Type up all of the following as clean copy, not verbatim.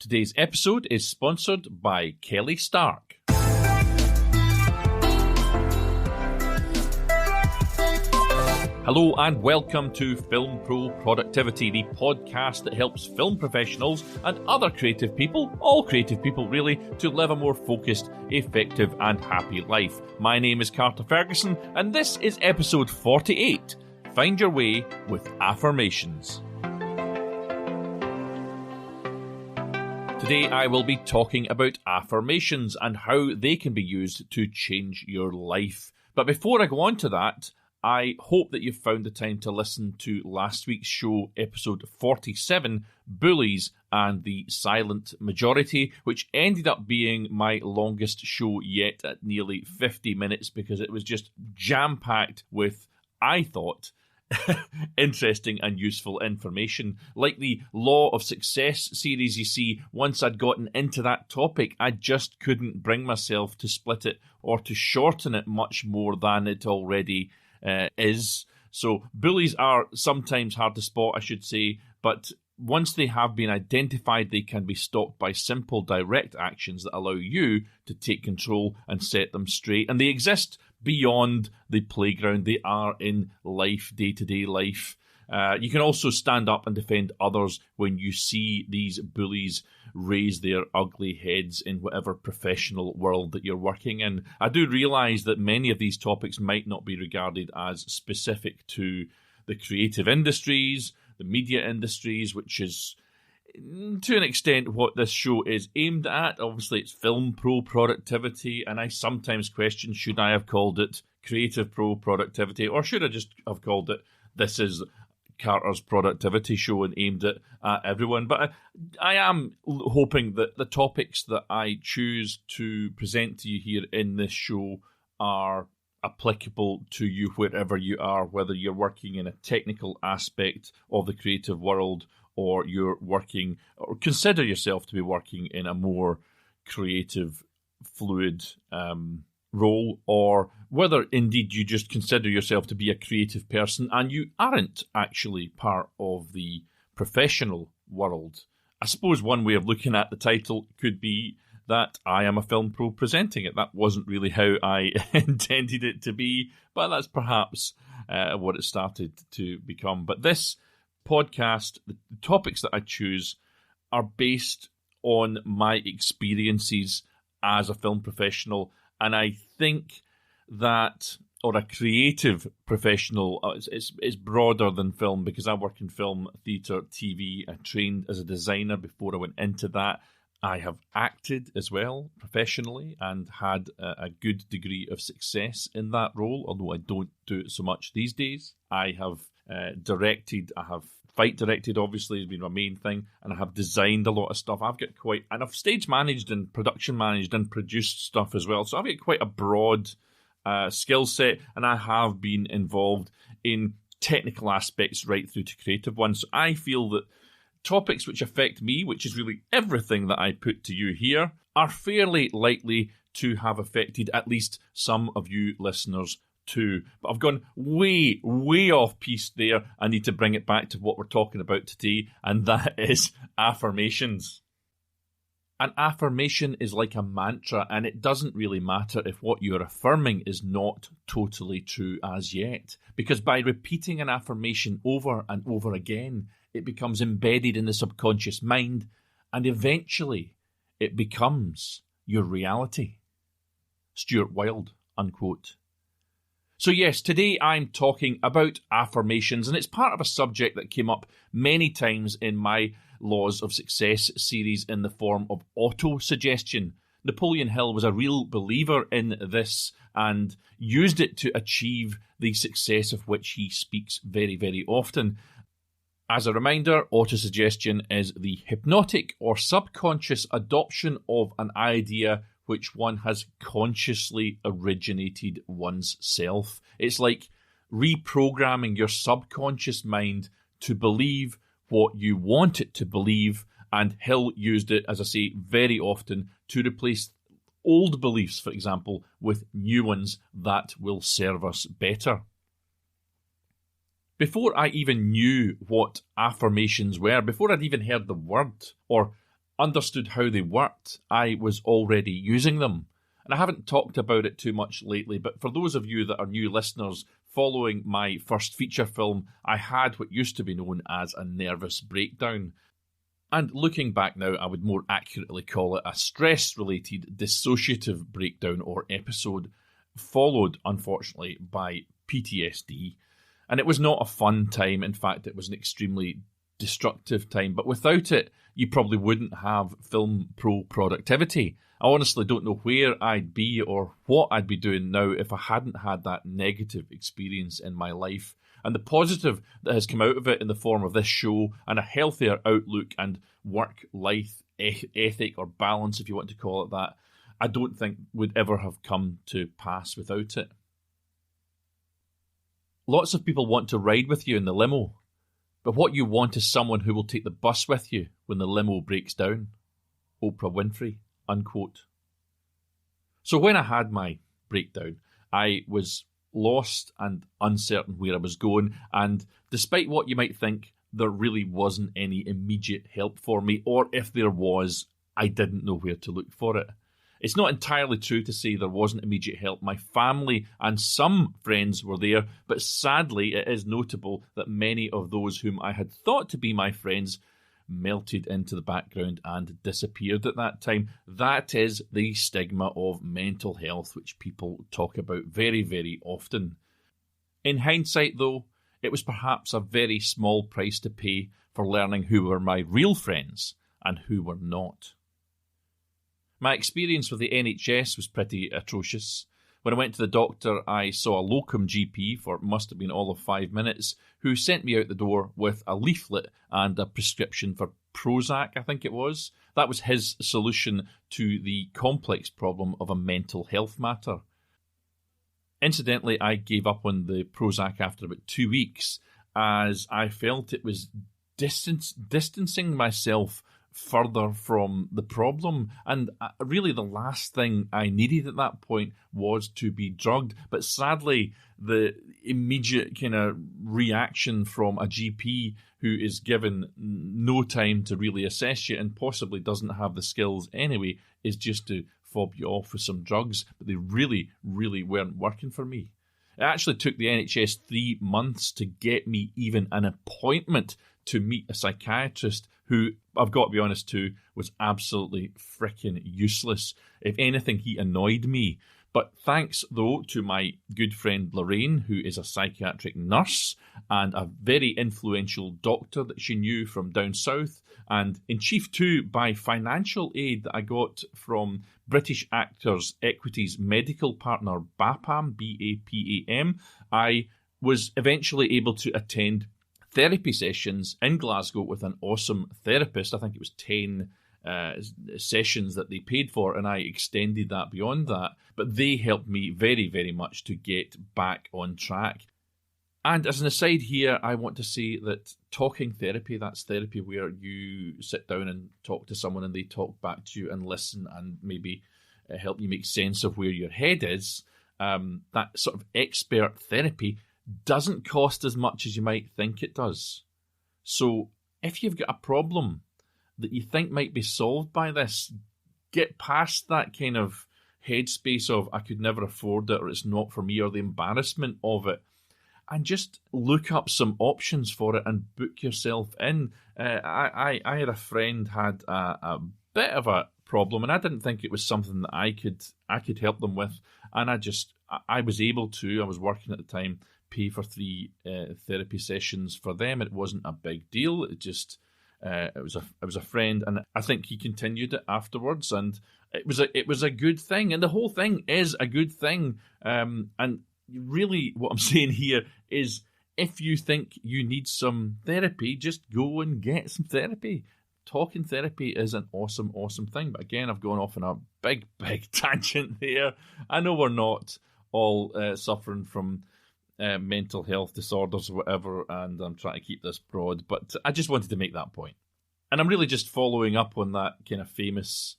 Today's episode is sponsored by Kelly Stark. Hello and welcome to Film Pro Productivity, the podcast that helps film professionals and other creative people, all creative people really, to live a more focused, effective and happy life. My name is Carter Ferguson and this is episode 48, Find Your Way with Affirmations. Today I will be talking about affirmations and how they can be used to change your life. But before I go on to that, I hope that you've found the time to listen to last week's show, episode 47, Bullies and the Silent Majority, which ended up being my longest show yet at nearly 50 minutes because it was just jam-packed with, I thought, interesting and useful information. Like the Law of Success series, you see, once I'd gotten into that topic, I just couldn't bring myself to split it or to shorten it much more than it already is. So bullies are sometimes hard to spot, I should say, but once they have been identified, they can be stopped by simple, direct actions that allow you to take control and set them straight. And they exist beyond the playground. They are in life, day-to-day life. You can also stand up and defend others when you see these bullies raise their ugly heads in whatever professional world that you're working in. I do realise that many of these topics might not be regarded as specific to the creative industries, the media industries, which is to an extent what this show is aimed at. Obviously, it's film pro productivity, and I sometimes question, should I have called it creative pro productivity, or should I just have called it This Is Carter's Productivity Show and aimed it at everyone. But I am hoping that the topics that I choose to present to you here in this show are applicable to you wherever you are, whether you're working in a technical aspect of the creative world or you're working, or consider yourself to be working in a more creative, fluid role, or whether indeed you just consider yourself to be a creative person and you aren't actually part of the professional world. I suppose one way of looking at the title could be that I am a film pro presenting it. That wasn't really how I intended it to be, but that's perhaps what it started to become. But this podcast, the topics that I choose are based on my experiences as a film professional. And I think that, or a creative professional, it's broader than film because I work in film, theatre, TV. I trained as a designer before I went into that. I have acted as well professionally and had a good degree of success in that role, although I don't do it so much these days. I have directed, I have fight directed, obviously, has been my main thing, and I have designed a lot of stuff. And I've stage managed and production managed and produced stuff as well. So I've got quite a broad skill set, and I have been involved in technical aspects right through to creative ones. So I feel that topics which affect me, which is really everything that I put to you here, are fairly likely to have affected at least some of you listeners too. But I've gone way off piste there. I need to bring it back to what we're talking about today, and that is affirmations. An affirmation is like a mantra, and it doesn't really matter if what you're affirming is not totally true as yet, because by repeating an affirmation over and over again, it becomes embedded in the subconscious mind, and eventually it becomes your reality. Stuart Wilde, unquote. So yes, today I'm talking about affirmations, and it's part of a subject that came up many times in my Laws of Success series in the form of auto-suggestion. Napoleon Hill was a real believer in this and used it to achieve the success of which he speaks very, very often. As a reminder, auto-suggestion is the hypnotic or subconscious adoption of an idea which one has consciously originated one's self. It's like reprogramming your subconscious mind to believe what you want it to believe, and Hill used it, as I say, very often to replace old beliefs, for example, with new ones that will serve us better. Before I even knew what affirmations were, before I'd even heard the word or understood how they worked, I was already using them. And I haven't talked about it too much lately, but for those of you that are new listeners, following my first feature film, I had what used to be known as a nervous breakdown. And looking back now, I would more accurately call it a stress-related dissociative breakdown or episode, followed, unfortunately, by PTSD. And it was not a fun time. In fact, it was an extremely destructive time. But without it, you probably wouldn't have Film Pro Productivity. I honestly don't know where I'd be or what I'd be doing now if I hadn't had that negative experience in my life. And the positive that has come out of it in the form of this show and a healthier outlook and work-life ethic or balance, if you want to call it that, I don't think would ever have come to pass without it. Lots of people want to ride with you in the limo, but what you want is someone who will take the bus with you when the limo breaks down. Oprah Winfrey, unquote. So when I had my breakdown, I was lost and uncertain where I was going, and despite what you might think, there really wasn't any immediate help for me, or if there was, I didn't know where to look for it. It's not entirely true to say there wasn't immediate help. My family and some friends were there, but sadly it is notable that many of those whom I had thought to be my friends melted into the background and disappeared at that time. That is the stigma of mental health, which people talk about very, very often. In hindsight, though, it was perhaps a very small price to pay for learning who were my real friends and who were not. My experience with the NHS was pretty atrocious. When I went to the doctor, I saw a locum GP for must have been all of 5 minutes, who sent me out the door with a leaflet and a prescription for Prozac, I think it was. That was his solution to the complex problem of a mental health matter. Incidentally, I gave up on the Prozac after about 2 weeks, as I felt it was distancing myself further from the problem, and really the last thing I needed at that point was to be drugged. But sadly, the immediate kind of reaction from a GP who is given no time to really assess you and possibly doesn't have the skills anyway is just to fob you off with some drugs, but they really, really weren't working for me. It actually took the NHS 3 months to get me even an appointment to meet a psychiatrist who, I've got to be honest too, was absolutely frickin' useless. If anything, he annoyed me. But thanks, though, to my good friend Lorraine, who is a psychiatric nurse and a very influential doctor that she knew from down south, and in chief too by financial aid that I got from British Actors Equity's medical partner BAPAM, B-A-P-A-M, I was eventually able to attend therapy sessions in Glasgow with an awesome therapist. I think it was 10 sessions that they paid for, and I extended that beyond that. But they helped me very, very much to get back on track. And as an aside here, I want to say that talking therapy, that's therapy where you sit down and talk to someone and they talk back to you and listen and maybe help you make sense of where your head is. That sort of expert therapy doesn't cost as much as you might think it does. So if you've got a problem that you think might be solved by this, get past that kind of headspace of I could never afford it or it's not for me or the embarrassment of it, and just look up some options for it and book yourself in. I had a friend had a bit of a problem, and I didn't think it was something that I could help them with, and I was able to. I was working at the time, pay for 3 therapy sessions for them. It wasn't a big deal. It just it was a friend, and I think he continued it afterwards, and it was a good thing, and the whole thing is a good thing. And really, what I'm saying here is, if you think you need some therapy, just go and get some therapy. Talking therapy is an awesome, awesome thing. But again, I've gone off on a big, big tangent there. I know we're not all suffering from mental health disorders or whatever, and I'm trying to keep this broad, but I just wanted to make that point. And I'm really just following up on that kind of famous,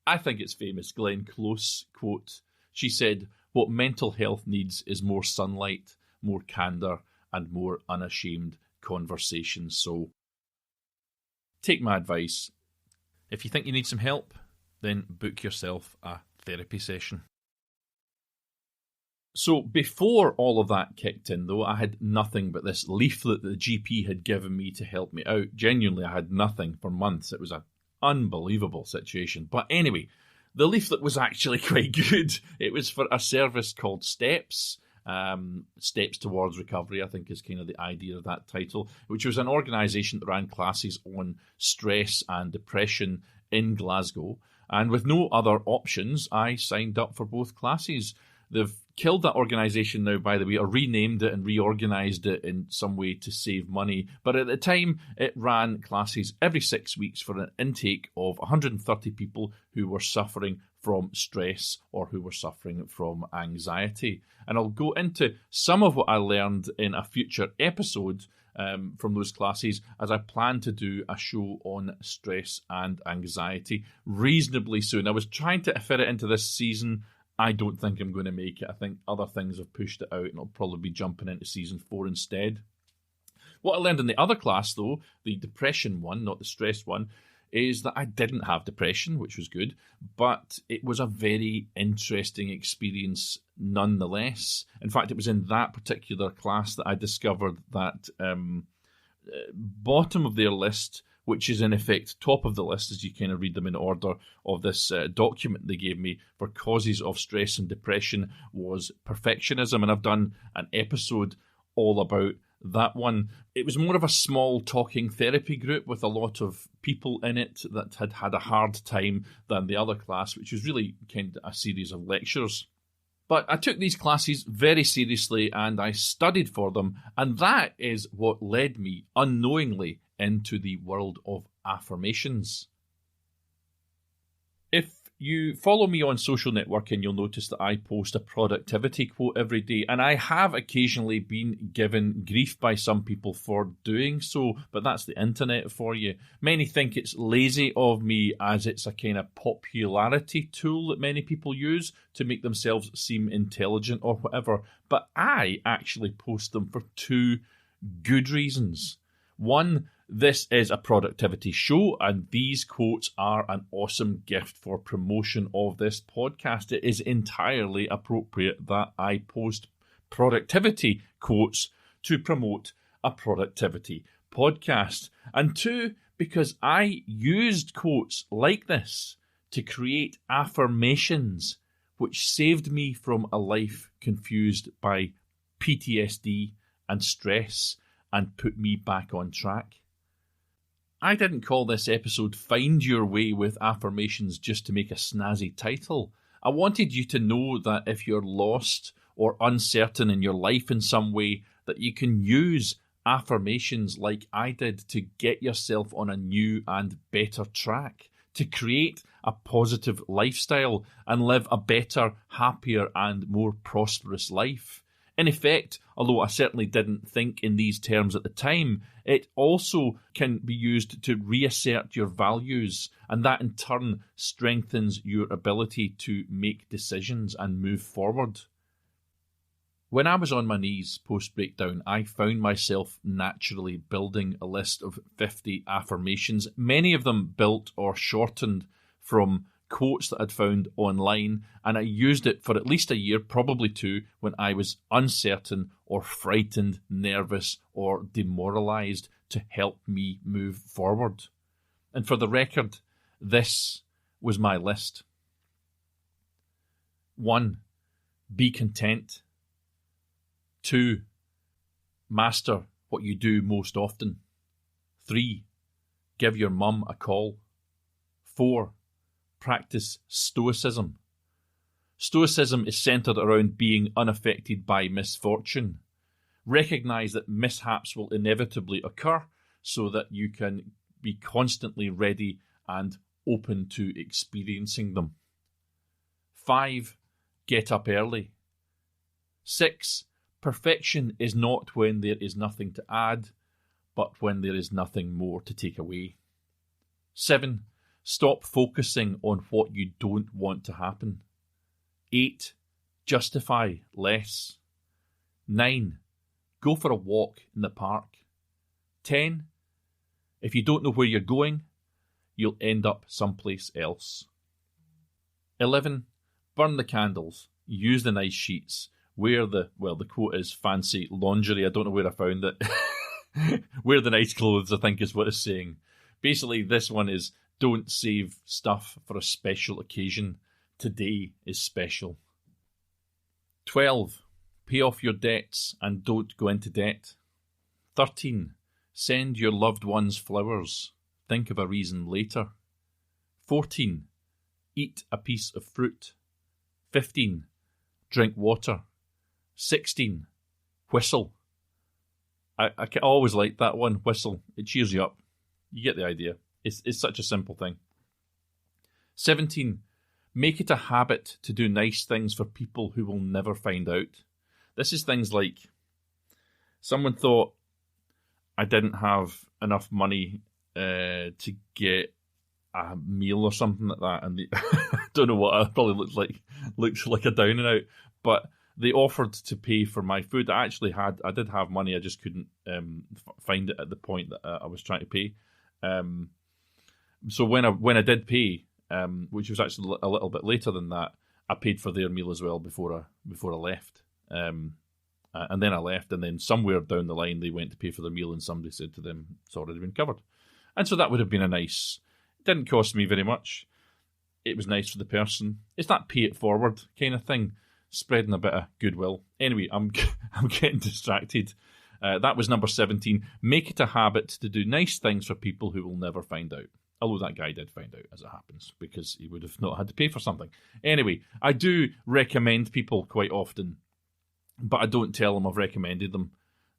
I think it's famous, Glenn Close quote. She said, "What mental health needs is more sunlight, more candour, and more unashamed conversation." So take my advice. If you think you need some help, then book yourself a therapy session. So before all of that kicked in, though, I had nothing but this leaflet that the GP had given me to help me out. Genuinely, I had nothing for months. It was an unbelievable situation. But anyway, the leaflet was actually quite good. It was for a service called Steps. Steps Towards Recovery, I think, is kind of the idea of that title, which was an organisation that ran classes on stress and depression in Glasgow. And with no other options, I signed up for both classes. They've killed that organisation now, by the way, or renamed it and reorganised it in some way to save money. But at the time, it ran classes every 6 weeks for an intake of 130 people who were suffering from stress or who were suffering from anxiety. And I'll go into some of what I learned in a future episode from those classes, as I plan to do a show on stress and anxiety reasonably soon. I was trying to fit it into this season. I don't think I'm going to make it. I think other things have pushed it out, and I'll probably be jumping into season 4 instead. What I learned in the other class, though, the depression one, not the stress one, is that I didn't have depression, which was good, but it was a very interesting experience nonetheless. In fact, it was in that particular class that I discovered that bottom of their list, which is in effect top of the list as you kind of read them in order of this document they gave me for causes of stress and depression, was perfectionism. And I've done an episode all about that one. It was more of a small talking therapy group with a lot of people in it that had had a hard time than the other class, which was really kind of a series of lectures. But I took these classes very seriously and I studied for them, and that is what led me unknowingly into the world of affirmations. If you follow me on social networking, you'll notice that I post a productivity quote every day, and I have occasionally been given grief by some people for doing so, but that's the internet for you. Many think it's lazy of me, as it's a kind of popularity tool that many people use to make themselves seem intelligent or whatever, but I actually post them for two good reasons. One, this is a productivity show, and these quotes are an awesome gift for promotion of this podcast. It is entirely appropriate that I post productivity quotes to promote a productivity podcast. And two, because I used quotes like this to create affirmations, which saved me from a life confused by PTSD and stress and put me back on track. I didn't call this episode Find Your Way with Affirmations just to make a snazzy title. I wanted you to know that if you're lost or uncertain in your life in some way, that you can use affirmations like I did to get yourself on a new and better track, to create a positive lifestyle and live a better, happier and more prosperous life. In effect, although I certainly didn't think in these terms at the time, it also can be used to reassert your values, and that in turn strengthens your ability to make decisions and move forward. When I was on my knees post-breakdown, I found myself naturally building a list of 50 affirmations, many of them built or shortened from quotes that I'd found online, and I used it for at least a year, probably two, when I was uncertain or frightened, nervous or demoralised, to help me move forward. And for the record, this was my list. 1. Be content. 2. Master what you do most often. 3. Give your mum a call. 4. Practice stoicism. Stoicism is centred around being unaffected by misfortune. Recognise that mishaps will inevitably occur so that you can be constantly ready and open to experiencing them. 5. Get up early. 6. Perfection is not when there is nothing to add, but when there is nothing more to take away. 7. Stop focusing on what you don't want to happen. 8. Justify less. 9. Go for a walk in the park. 10. If you don't know where you're going, you'll end up someplace else. 11. Burn the candles. Use the nice sheets. Wear the quote is fancy lingerie. I don't know where I found it. Wear the nice clothes, I think is what it's saying. Basically, this one is don't save stuff for a special occasion. Today is special. 12. Pay off your debts and don't go into debt. 13. Send your loved ones flowers. Think of a reason later. 14. Eat a piece of fruit. 15. Drink water. 16. Whistle. I always like that one, whistle. It cheers you up. You get the idea. It's such a simple thing. 17. Make it a habit to do nice things for people who will never find out. This is things like someone thought I didn't have enough money to get a meal or something like that, and I don't know what I probably looked like a down and out, but they offered to pay for my food. I did have money, I just couldn't find it at the point that I was trying to pay. So when I did pay, which was actually a little bit later than that, I paid for their meal as well before I left. And then I left, and then somewhere down the line they went to pay for their meal, and somebody said to them, "It's already been covered." And so that would have been it didn't cost me very much. It was nice for the person. It's that pay it forward kind of thing, spreading a bit of goodwill. Anyway, I'm getting distracted. That was number 17. Make it a habit to do nice things for people who will never find out. Although that guy did find out, as it happens, because he would have not had to pay for something. Anyway, I do recommend people quite often, but I don't tell them I've recommended them.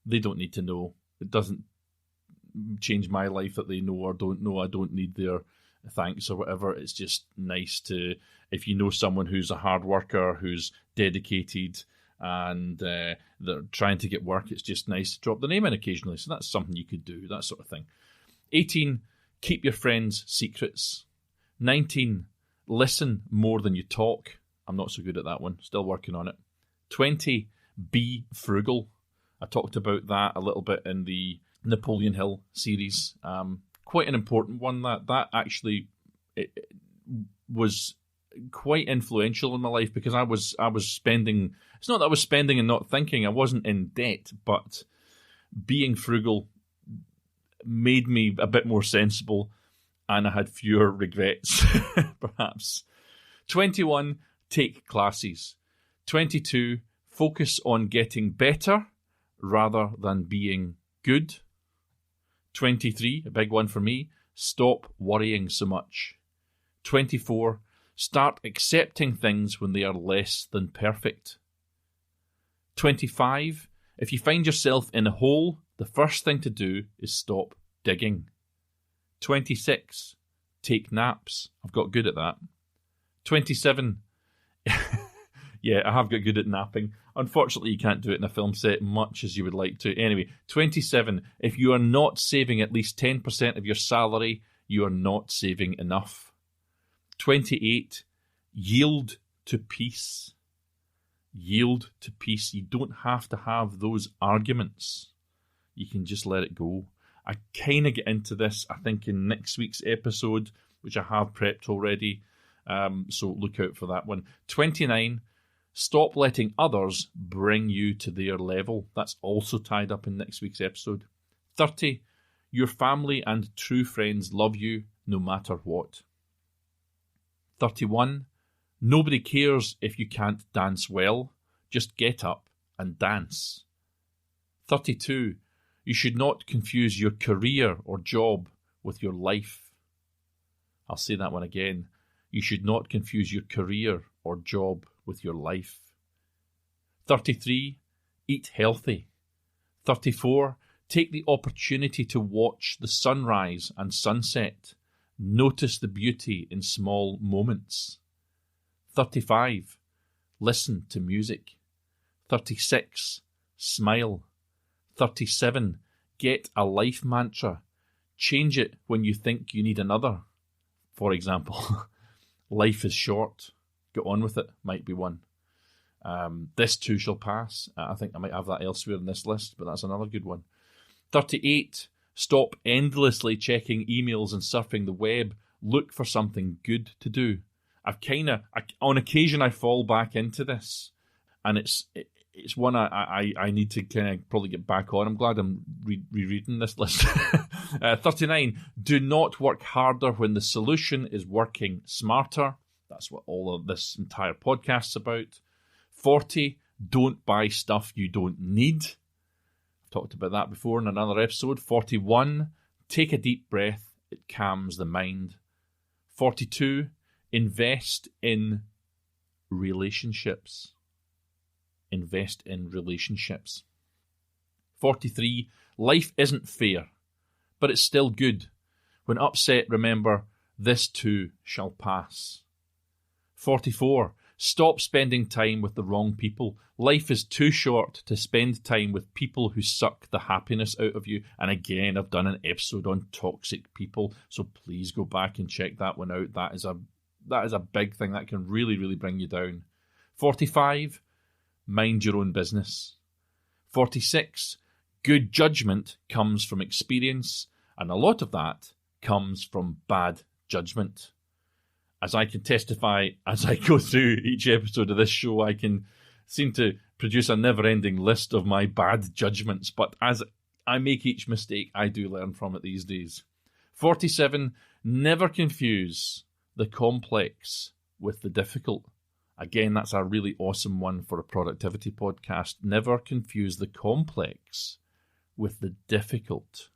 They don't need to know. It doesn't change my life that they know or don't know. I don't need their thanks or whatever. It's just nice to, if you know someone who's a hard worker, who's dedicated, and they're trying to get work, it's just nice to drop the name in occasionally. So that's something you could do, that sort of thing. 18. Keep your friends' secrets. 19. Listen more than you talk. I'm not so good at that one. Still working on it. 20. Be frugal. I talked about that a little bit in the Napoleon Hill series. Quite an important one. That actually it was quite influential in my life, because I was spending. It's not that I was spending and not thinking. I wasn't in debt, but being frugal made me a bit more sensible, and I had fewer regrets, perhaps. 21, take classes. 22, focus on getting better rather than being good. 23, a big one for me, stop worrying so much. 24, start accepting things when they are less than perfect. 25, if you find yourself in a hole, the first thing to do is stop digging. 26, take naps. I've got good at that. 27, yeah, I have got good at napping. Unfortunately, you can't do it in a film set much as you would like to. Anyway, 27, if you are not saving at least 10% of your salary, you are not saving enough. 28, yield to peace. Yield to peace. You don't have to have those arguments. You can just let it go. I kind of get into this, I think, in next week's episode, which I have prepped already. So look out for that one. 29, stop letting others bring you to their level. That's also tied up in next week's episode. 30, your family and true friends love you no matter what. 31, nobody cares if you can't dance well. Just get up and dance. 32, you should not confuse your career or job with your life. I'll say that one again. You should not confuse your career or job with your life. 33, eat healthy. 34, take the opportunity to watch the sunrise and sunset. Notice the beauty in small moments. 35, listen to music. 36, smile. 37, get a life mantra. Change it when you think you need another. For example, life is short. Get on with it, might be one. This too shall pass. I think I might have that elsewhere in this list, but that's another good one. 38, stop endlessly checking emails and surfing the web. look for something good to do. On occasion, I fall back into this, and it's one I need to kind of probably get back on. I'm glad I'm rereading this list. 39, do not work harder when the solution is working smarter. That's what all of this entire podcast's about. 40, don't buy stuff you don't need. I've talked about that before in another episode. 41, take a deep breath. It calms the mind. 42, invest in relationships. Invest in relationships. 43, life isn't fair, but it's still good. When upset, remember, this too shall pass. 44, stop spending time with the wrong people. Life is too short to spend time with people who suck the happiness out of you. And again, I've done an episode on toxic people, so please go back and check that one out. That is a big thing that can really, really bring you down. 45, mind your own business. 46, good judgment comes from experience, and a lot of that comes from bad judgment. As I can testify as I go through each episode of this show, I can seem to produce a never-ending list of my bad judgments, but as I make each mistake, I do learn from it these days. 47, never confuse the complex with the difficult. Again, that's a really awesome one for a productivity podcast. Never confuse the complex with the difficult.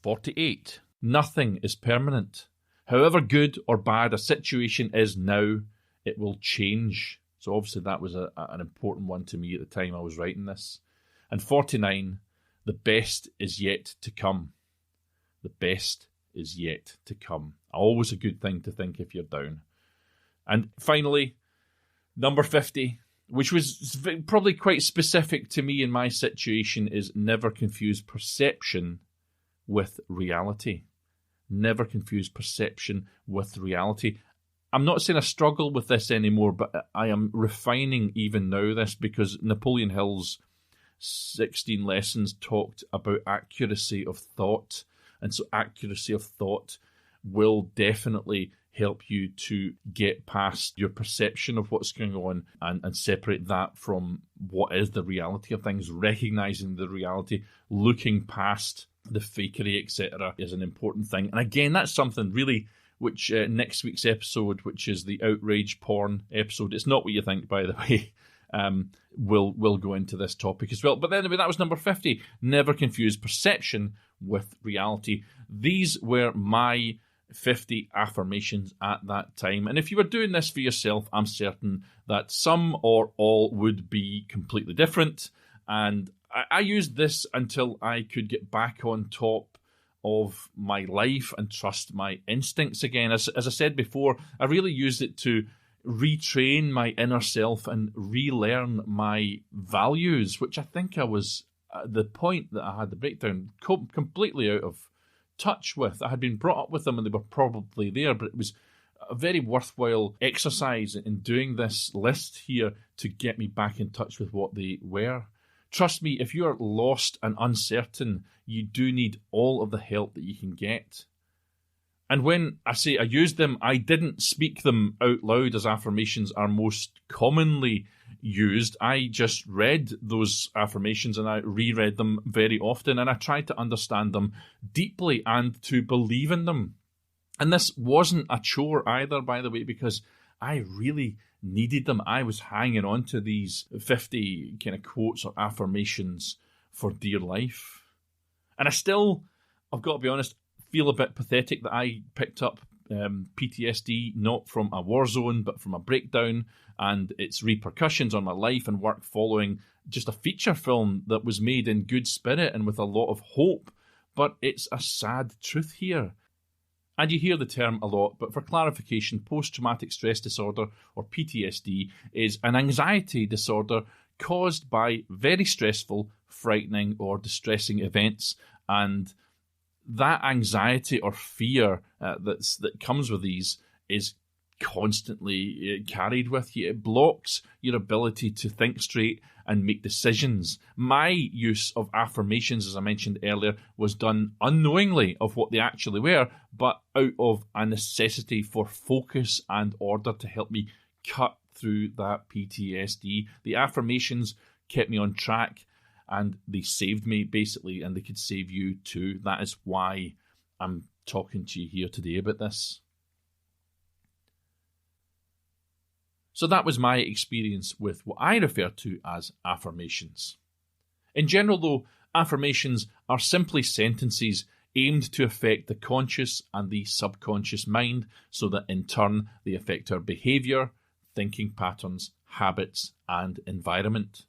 48, nothing is permanent. However good or bad a situation is now, it will change. So obviously that was an important one to me at the time I was writing this. And 49, the best is yet to come. The best is yet to come. Always a good thing to think if you're down. And finally, number 50, which was probably quite specific to me in my situation, is never confuse perception with reality. Never confuse perception with reality. I'm not saying I struggle with this anymore, but I am refining even now this, because Napoleon Hill's 16 lessons talked about accuracy of thought. And so accuracy of thought will definitely help you to get past your perception of what's going on and separate that from what is the reality of things. Recognizing the reality, looking past the fakery, etc., is an important thing. And again, that's something really which next week's episode, which is the outrage porn episode, it's not what you think, by the way, will go into this topic as well. But anyway, that was number 50. Never confuse perception with reality. These were my 50 affirmations at that time. And if you were doing this for yourself, I'm certain that some or all would be completely different. And I used this until I could get back on top of my life and trust my instincts again. As I said before, I really used it to retrain my inner self and relearn my values, which I think I was at the point that I had the breakdown completely out of touch with. I had been brought up with them and they were probably there, but it was a very worthwhile exercise in doing this list here to get me back in touch with what they were. Trust me, if you're lost and uncertain, you do need all of the help that you can get. And when I say I used them, I didn't speak them out loud as affirmations are most commonly used. I just read those affirmations and I reread them very often, and I tried to understand them deeply and to believe in them. And this wasn't a chore either, by the way, because I really needed them. I was hanging on to these 50 kind of quotes or affirmations for dear life. And I've got to be honest, feel a bit pathetic that I picked up PTSD not from a war zone, but from a breakdown and its repercussions on my life and work following just a feature film that was made in good spirit and with a lot of hope. But it's a sad truth here. And you hear the term a lot, but for clarification, post-traumatic stress disorder, or PTSD, is an anxiety disorder caused by very stressful, frightening, or distressing events. And that anxiety or fear that comes with these is constantly carried with you. It blocks your ability to think straight and make decisions. My use of affirmations, as I mentioned earlier, was done unknowingly of what they actually were, but out of a necessity for focus and order to help me cut through that PTSD. The affirmations kept me on track and they saved me, basically, and they could save you too. That is why I'm talking to you here today about this. So that was my experience with what I refer to as affirmations. In general, though, affirmations are simply sentences aimed to affect the conscious and the subconscious mind so that in turn they affect our behaviour, thinking patterns, habits and environment.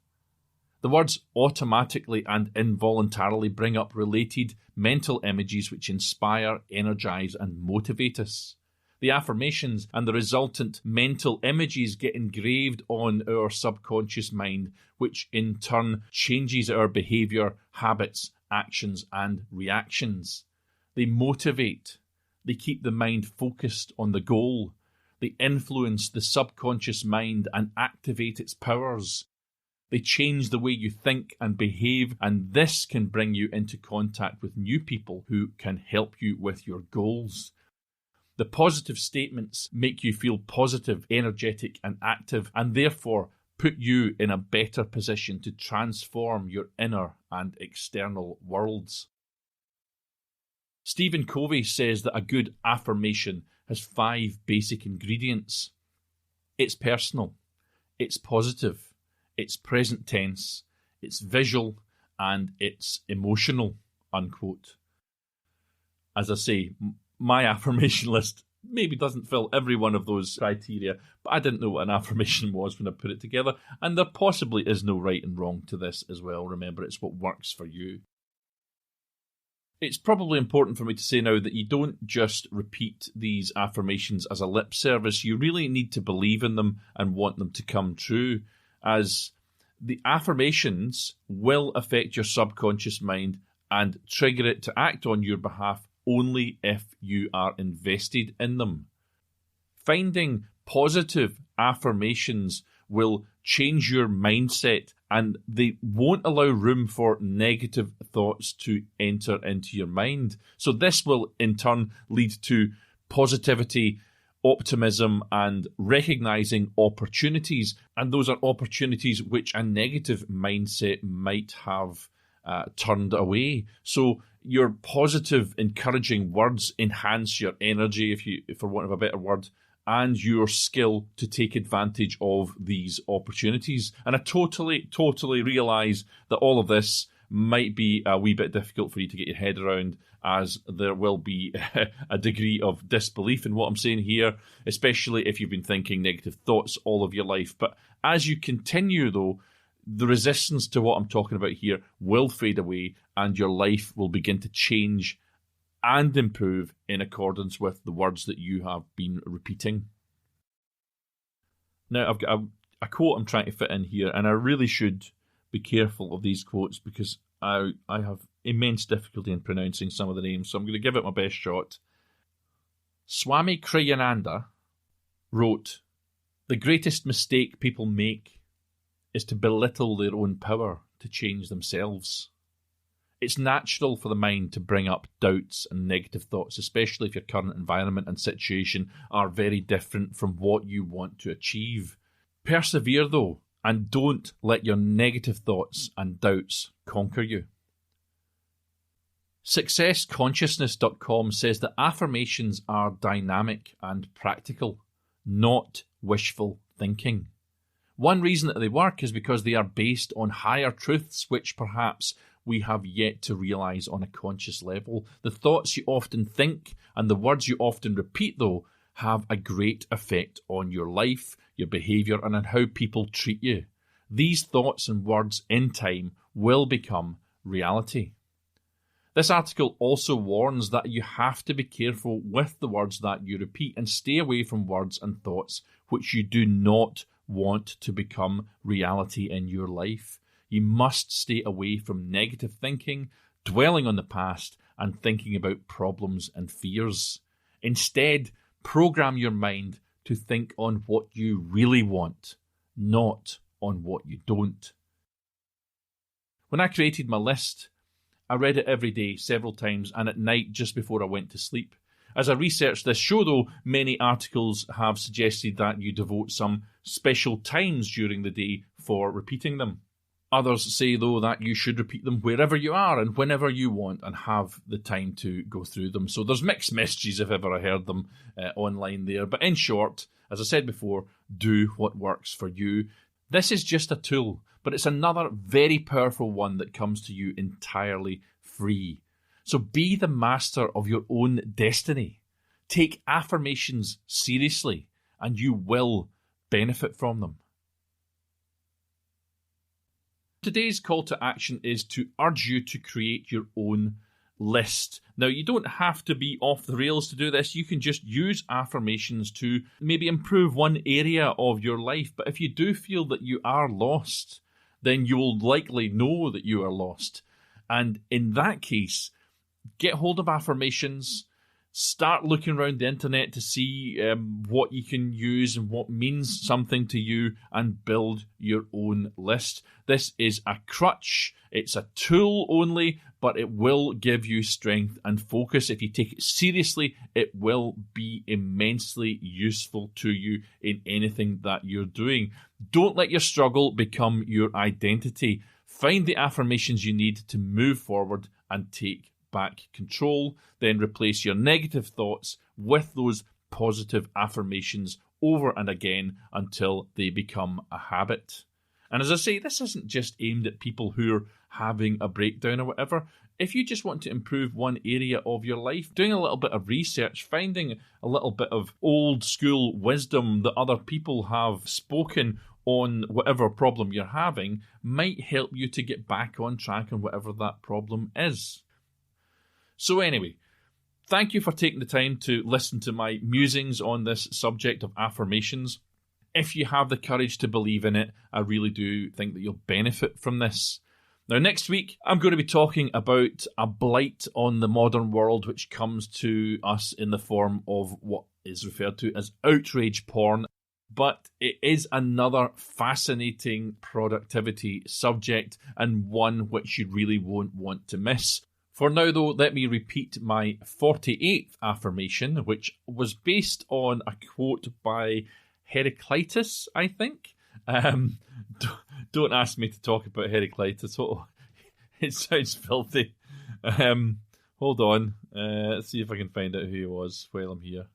The words automatically and involuntarily bring up related mental images which inspire, energise and motivate us. The affirmations and the resultant mental images get engraved on our subconscious mind, which in turn changes our behaviour, habits, actions and reactions. They motivate. They keep the mind focused on the goal. They influence the subconscious mind and activate its powers. They change the way you think and behave, and this can bring you into contact with new people who can help you with your goals. The positive statements make you feel positive, energetic and active, and therefore put you in a better position to transform your inner and external worlds. Stephen Covey says that a good affirmation has 5 basic ingredients. It's personal, it's positive, it's present tense, it's visual, and it's emotional, unquote. As I say, my affirmation list maybe doesn't fill every one of those criteria, but I didn't know what an affirmation was when I put it together, and there possibly is no right and wrong to this as well. Remember, it's what works for you. It's probably important for me to say now that you don't just repeat these affirmations as a lip service. You really need to believe in them and want them to come true, as the affirmations will affect your subconscious mind and trigger it to act on your behalf only if you are invested in them. Finding positive affirmations will change your mindset and they won't allow room for negative thoughts to enter into your mind. So this will in turn lead to positivity, optimism and recognizing opportunities. And those are opportunities which a negative mindset might have turned away. So your positive, encouraging words enhance your energy, if for want of a better word, and your skill to take advantage of these opportunities. And I totally realise that all of this might be a wee bit difficult for you to get your head around, as there will be a degree of disbelief in what I'm saying here, especially if you've been thinking negative thoughts all of your life. But as you continue, though, the resistance to what I'm talking about here will fade away and your life will begin to change and improve in accordance with the words that you have been repeating. Now, I've got a quote I'm trying to fit in here, and I really should be careful of these quotes because I have immense difficulty in pronouncing some of the names, so I'm going to give it my best shot. Swami Kriyananda wrote, "The greatest mistake people make is to belittle their own power to change themselves. It's natural for the mind to bring up doubts and negative thoughts, especially if your current environment and situation are very different from what you want to achieve. Persevere, though, and don't let your negative thoughts and doubts conquer you." SuccessConsciousness.com says that affirmations are dynamic and practical, not wishful thinking. One reason that they work is because they are based on higher truths which perhaps we have yet to realise on a conscious level. The thoughts you often think and the words you often repeat, though, have a great effect on your life, your behaviour, and on how people treat you. These thoughts and words in time will become reality. This article also warns that you have to be careful with the words that you repeat and stay away from words and thoughts which you do not want to become reality in your life. You must stay away from negative thinking, dwelling on the past, and thinking about problems and fears. Instead, program your mind to think on what you really want, not on what you don't. When I created my list, I read it every day, several times, and at night just before I went to sleep. As I researched this show, though, many articles have suggested that you devote some special times during the day for repeating them. Others say, though, that you should repeat them wherever you are and whenever you want and have the time to go through them. So there's mixed messages, if ever I heard them, online there. But in short, as I said before, do what works for you. This is just a tool, but it's another very powerful one that comes to you entirely free. So be the master of your own destiny. Take affirmations seriously, and you will benefit from them. Today's call to action is to urge you to create your own list. Now, you don't have to be off the rails to do this. You can just use affirmations to maybe improve one area of your life. But if you do feel that you are lost, then you will likely know that you are lost. And in that case, get hold of affirmations. Start looking around the internet to see what you can use and what means something to you, and build your own list. This is a crutch. It's a tool only, but it will give you strength and focus. If you take it seriously, it will be immensely useful to you in anything that you're doing. Don't let your struggle become your identity. Find the affirmations you need to move forward and take back control. Then replace your negative thoughts with those positive affirmations over and again until they become a habit. And as I say, this isn't just aimed at people who are having a breakdown or whatever. If you just want to improve one area of your life, doing a little bit of research, finding a little bit of old school wisdom that other people have spoken on whatever problem you're having might help you to get back on track on whatever that problem is. So anyway, thank you for taking the time to listen to my musings on this subject of affirmations. If you have the courage to believe in it, I really do think that you'll benefit from this. Now, next week, I'm going to be talking about a blight on the modern world which comes to us in the form of what is referred to as outrage porn. But it is another fascinating productivity subject, and one which you really won't want to miss. For now, though, let me repeat my 48th affirmation, which was based on a quote by Heraclitus, I think. Don't ask me to talk about Heraclitus. It sounds filthy. Hold on. Let's see if I can find out who he was while I'm here.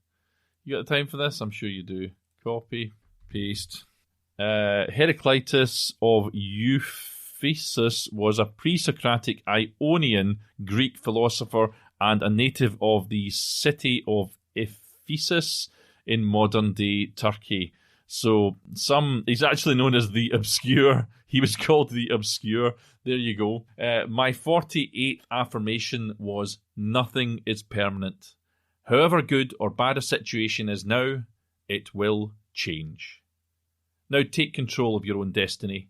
You got the time for this? I'm sure you do. Copy, paste. Heraclitus of Ephesus was a pre-Socratic Ionian Greek philosopher and a native of the city of Ephesus in modern-day Turkey. So he's actually known as the Obscure. He was called the Obscure. There you go. My 48th affirmation was, nothing is permanent. However good or bad a situation is now, it will change. Now take control of your own destiny.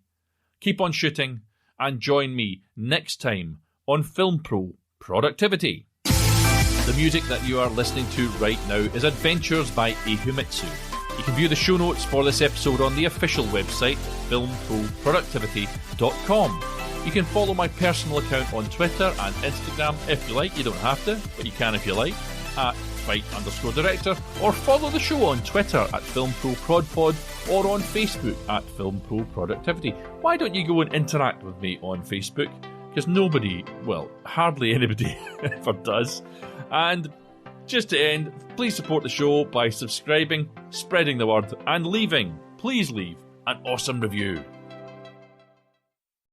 Keep on shooting, and join me next time on Film Pro Productivity. The music that you are listening to right now is Adventures by Ehumitsu. You can view the show notes for this episode on the official website, filmproproductivity.com. You can follow my personal account on Twitter and Instagram if you like. You don't have to, but you can if you like, at fight_director, or follow the show on Twitter at FilmProProdPod, or on Facebook at FilmProProductivity. Why don't you go and interact with me on Facebook? Because hardly anybody ever does. And just to end, please support the show by subscribing, spreading the word, and please leave an awesome review.